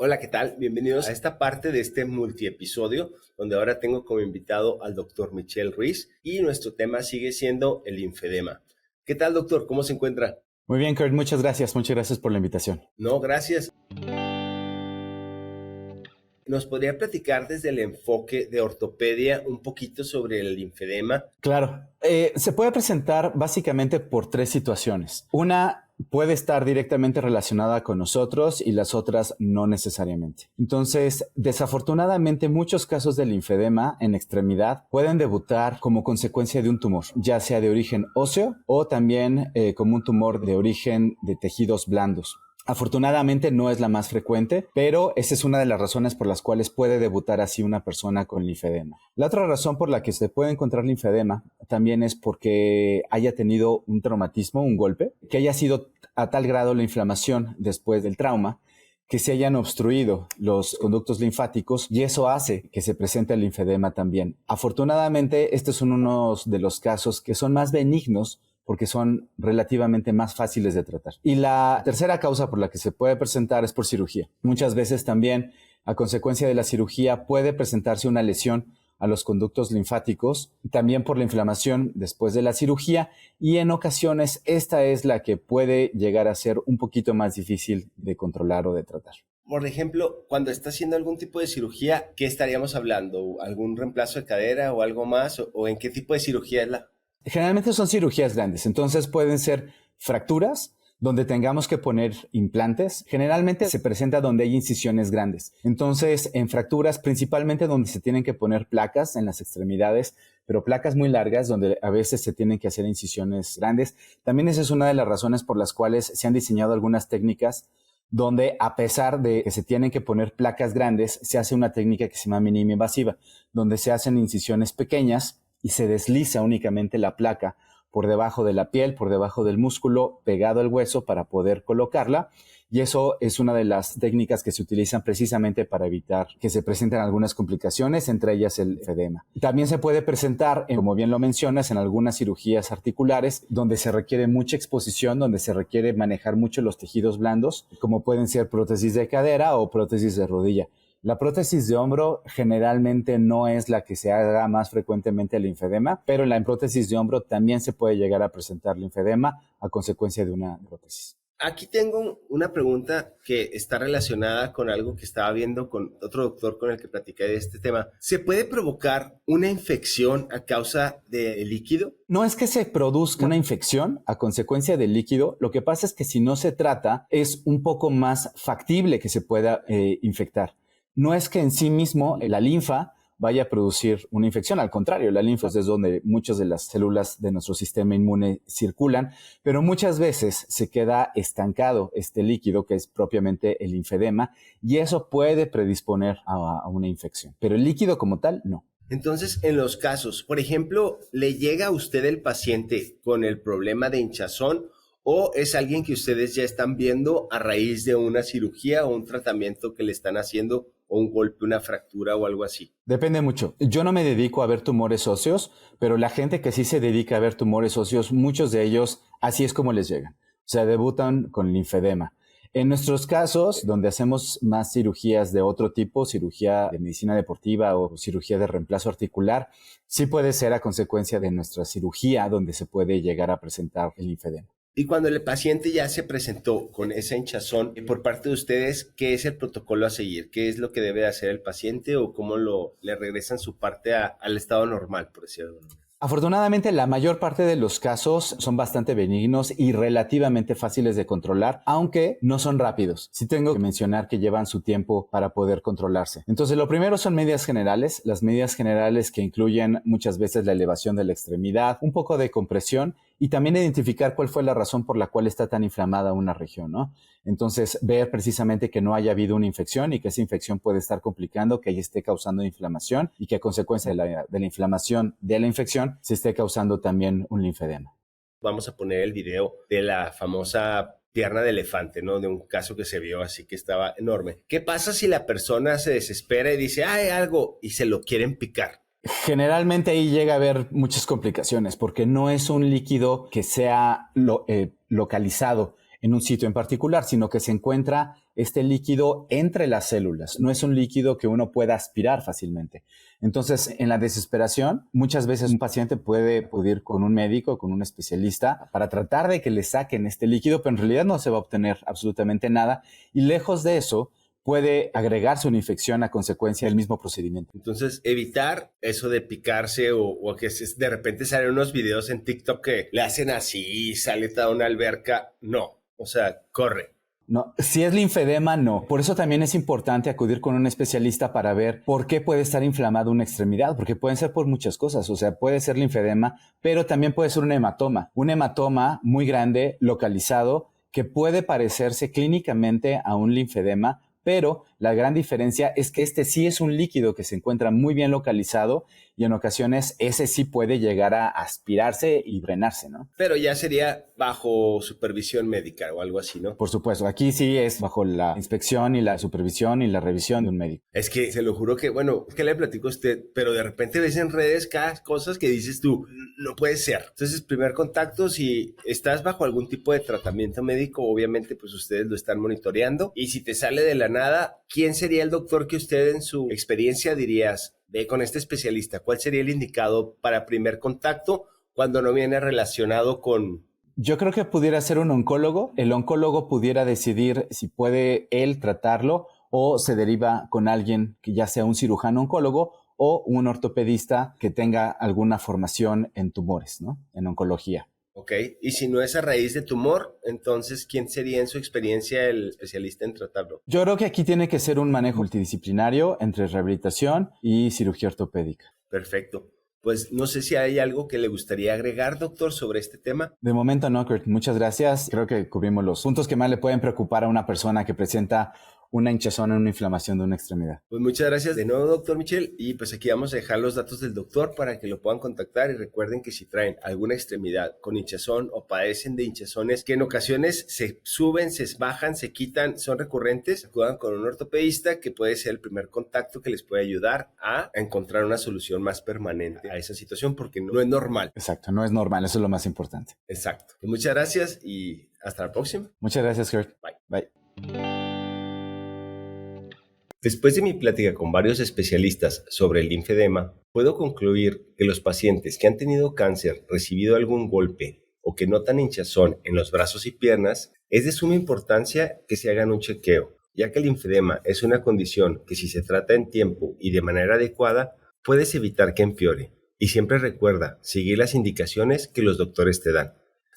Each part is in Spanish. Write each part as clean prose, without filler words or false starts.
Hola, ¿qué tal? Bienvenidos a esta parte de este multiepisodio, donde ahora tengo como invitado al doctor Michel Ruiz y nuestro tema sigue siendo el linfedema. ¿Qué tal, doctor? ¿Cómo se encuentra? Muy bien, Kurt, muchas gracias por la invitación. No, gracias. ¿Nos podría platicar desde el enfoque de ortopedia un poquito sobre el linfedema? Claro, se puede presentar básicamente por tres situaciones. Una puede estar directamente relacionada con nosotros y las otras no necesariamente. Entonces, desafortunadamente, muchos casos de linfedema en extremidad pueden debutar como consecuencia de un tumor, ya sea de origen óseo o también como un tumor de origen de tejidos blandos. Afortunadamente no es la más frecuente, pero esa es una de las razones por las cuales puede debutar así una persona con linfedema. La otra razón por la que se puede encontrar linfedema también es porque haya tenido un traumatismo, un golpe, que haya sido a tal grado la inflamación después del trauma que se hayan obstruido los conductos linfáticos y eso hace que se presente el linfedema también. Afortunadamente, estos son unos de los casos que son más benignos porque son relativamente más fáciles de tratar. Y la tercera causa por la que se puede presentar es por cirugía. Muchas veces también, a consecuencia de la cirugía, puede presentarse una lesión a los conductos linfáticos, también por la inflamación después de la cirugía, y en ocasiones esta es la que puede llegar a ser un poquito más difícil de controlar o de tratar. Por ejemplo, cuando está haciendo algún tipo de cirugía, ¿qué estaríamos hablando? ¿Algún reemplazo de cadera o algo más? ¿O en qué tipo de cirugía es la...? Generalmente son cirugías grandes, entonces pueden ser fracturas donde tengamos que poner implantes. Generalmente se presenta donde hay incisiones grandes. Entonces, en fracturas, principalmente donde se tienen que poner placas en las extremidades, pero placas muy largas donde a veces se tienen que hacer incisiones grandes. También esa es una de las razones por las cuales se han diseñado algunas técnicas donde a pesar de que se tienen que poner placas grandes, se hace una técnica que se llama mínima invasiva, donde se hacen incisiones pequeñas y se desliza únicamente la placa por debajo de la piel, por debajo del músculo, pegado al hueso para poder colocarla. Y eso es una de las técnicas que se utilizan precisamente para evitar que se presenten algunas complicaciones, entre ellas el linfedema. También se puede presentar, como bien lo mencionas, en algunas cirugías articulares donde se requiere mucha exposición, donde se requiere manejar mucho los tejidos blandos, como pueden ser prótesis de cadera o prótesis de rodilla. La prótesis de hombro generalmente no es la que se haga más frecuentemente el linfedema, pero en la prótesis de hombro también se puede llegar a presentar linfedema a consecuencia de una prótesis. Aquí tengo una pregunta que está relacionada con algo que estaba viendo con otro doctor con el que platiqué de este tema. ¿Se puede provocar una infección a causa del líquido? No es que se produzca una infección a consecuencia del líquido, lo que pasa es que si no se trata es un poco más factible que se pueda infectar. No es que en sí mismo la linfa vaya a producir una infección, al contrario, la linfa es donde muchas de las células de nuestro sistema inmune circulan, pero muchas veces se queda estancado este líquido que es propiamente el linfedema y eso puede predisponer a una infección, pero el líquido como tal, no. Entonces, en los casos, por ejemplo, ¿le llega a usted el paciente con el problema de hinchazón o es alguien que ustedes ya están viendo a raíz de una cirugía o un tratamiento que le están haciendo o un golpe, una fractura o algo así? Depende mucho. Yo no me dedico a ver tumores óseos, pero la gente que sí se dedica a ver tumores óseos, muchos de ellos así es como les llegan. O sea, debutan con linfedema. En nuestros casos, donde hacemos más cirugías de otro tipo, cirugía de medicina deportiva o cirugía de reemplazo articular, sí puede ser a consecuencia de nuestra cirugía donde se puede llegar a presentar el linfedema. Y cuando el paciente ya se presentó con esa hinchazón, por parte de ustedes, ¿qué es el protocolo a seguir? ¿Qué es lo que debe hacer el paciente o cómo le regresan su parte al estado normal, por decirlo de alguna manera? Afortunadamente, la mayor parte de los casos son bastante benignos y relativamente fáciles de controlar, aunque no son rápidos. Sí tengo que mencionar que llevan su tiempo para poder controlarse. Entonces, lo primero son medidas generales. Las medidas generales que incluyen muchas veces la elevación de la extremidad, un poco de compresión y también identificar cuál fue la razón por la cual está tan inflamada una región, ¿no? Entonces, ver precisamente que no haya habido una infección y que esa infección puede estar complicando, que ahí esté causando inflamación y que a consecuencia de la inflamación de la infección se esté causando también un linfedema. Vamos a poner el video de la famosa pierna de elefante, ¿no? De un caso que se vio así que estaba enorme. ¿Qué pasa si la persona se desespera y dice, hay algo y se lo quieren picar? Generalmente ahí llega a haber muchas complicaciones porque no es un líquido que sea localizado en un sitio en particular, sino que se encuentra este líquido entre las células. No es un líquido que uno pueda aspirar fácilmente. Entonces, en la desesperación, muchas veces un paciente puede acudir con un médico, con un especialista, para tratar de que le saquen este líquido, pero en realidad no se va a obtener absolutamente nada. Y lejos de eso, puede agregarse una infección a consecuencia del mismo procedimiento. Entonces, evitar eso de picarse o que de repente salen unos videos en TikTok que le hacen así y sale toda una alberca. No, o sea, corre. No, si es linfedema, no. Por eso también es importante acudir con un especialista para ver por qué puede estar inflamada una extremidad, porque pueden ser por muchas cosas. O sea, puede ser linfedema, pero también puede ser un hematoma muy grande, localizado, que puede parecerse clínicamente a un linfedema, pero la gran diferencia es que este sí es un líquido que se encuentra muy bien localizado y en ocasiones ese sí puede llegar a aspirarse y drenarse, ¿no? Pero ya sería bajo supervisión médica o algo así, ¿no? Por supuesto, aquí sí es bajo la inspección y la supervisión y la revisión de un médico. Es que se lo juro que, bueno, es que le platico a usted, pero de repente ves en redes cada cosas que dices tú, no puede ser. Entonces, primer contacto, si estás bajo algún tipo de tratamiento médico, obviamente pues ustedes lo están monitoreando y si te sale de la nada, ¿quién sería el doctor que usted en su experiencia dirías, ve con este especialista? ¿Cuál sería el indicado para primer contacto cuando no viene relacionado con... Yo creo que pudiera ser un oncólogo. El oncólogo pudiera decidir si puede él tratarlo o se deriva con alguien que ya sea un cirujano oncólogo o un ortopedista que tenga alguna formación en tumores, ¿no? En oncología. Ok, y si no es a raíz de tumor, entonces, ¿quién sería en su experiencia el especialista en tratarlo? Yo creo que aquí tiene que ser un manejo multidisciplinario entre rehabilitación y cirugía ortopédica. Perfecto. Pues no sé si hay algo que le gustaría agregar, doctor, sobre este tema. De momento no, Kurt. Muchas gracias. Creo que cubrimos los puntos que más le pueden preocupar a una persona que presenta una hinchazón o una inflamación de una extremidad. Pues muchas gracias de nuevo, doctor Michel. Y pues aquí vamos a dejar los datos del doctor para que lo puedan contactar. Y recuerden que si traen alguna extremidad con hinchazón o padecen de hinchazones que en ocasiones se suben, se bajan, se quitan, son recurrentes, acudan con un ortopedista que puede ser el primer contacto que les puede ayudar a encontrar una solución más permanente a esa situación porque no es normal. Exacto, no es normal. Eso es lo más importante. Exacto. Pues muchas gracias y hasta la próxima. Muchas gracias, Kurt. Bye. Bye. Después de mi plática con varios especialistas sobre el linfedema, puedo concluir que los pacientes que han tenido cáncer, recibido algún golpe o que notan hinchazón en los brazos y piernas, es de suma importancia que se hagan un chequeo, ya que el linfedema es una condición que si se trata en tiempo y de manera adecuada, puedes evitar que empeore. Y siempre recuerda seguir las indicaciones que los doctores te dan.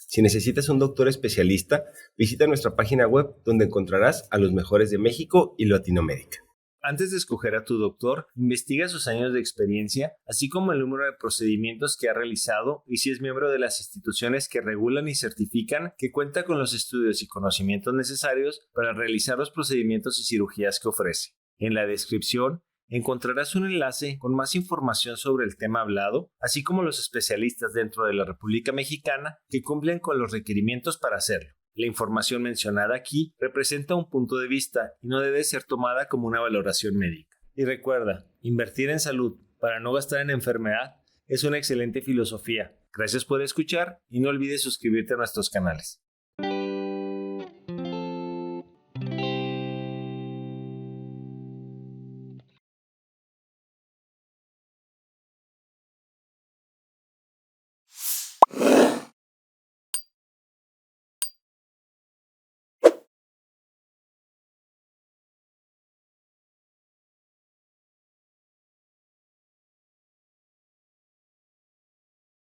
Si necesitas un doctor especialista, visita nuestra página web donde encontrarás a los mejores de México y Latinoamérica. Antes de escoger a tu doctor, investiga sus años de experiencia, así como el número de procedimientos que ha realizado y si es miembro de las instituciones que regulan y certifican que cuenta con los estudios y conocimientos necesarios para realizar los procedimientos y cirugías que ofrece. En la descripción encontrarás un enlace con más información sobre el tema hablado, así como los especialistas dentro de la República Mexicana que cumplen con los requerimientos para hacerlo. La información mencionada aquí representa un punto de vista y no debe ser tomada como una valoración médica. Y recuerda, invertir en salud para no gastar en enfermedad es una excelente filosofía. Gracias por escuchar y no olvides suscribirte a nuestros canales.